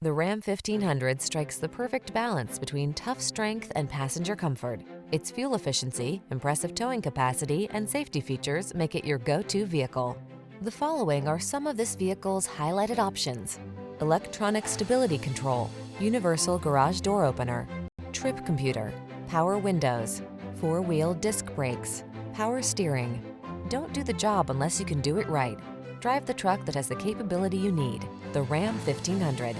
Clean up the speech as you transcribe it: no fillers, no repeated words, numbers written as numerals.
The Ram 1500 strikes the perfect balance between tough strength and passenger comfort. Its fuel efficiency, impressive towing capacity, and safety features make it your go-to vehicle. The following are some of this vehicle's highlighted options: electronic stability control, universal garage door opener, trip computer, power windows, four-wheel disc brakes, power steering. Don't do the job unless you can do it right. Drive the truck that has the capability you need, the Ram 1500.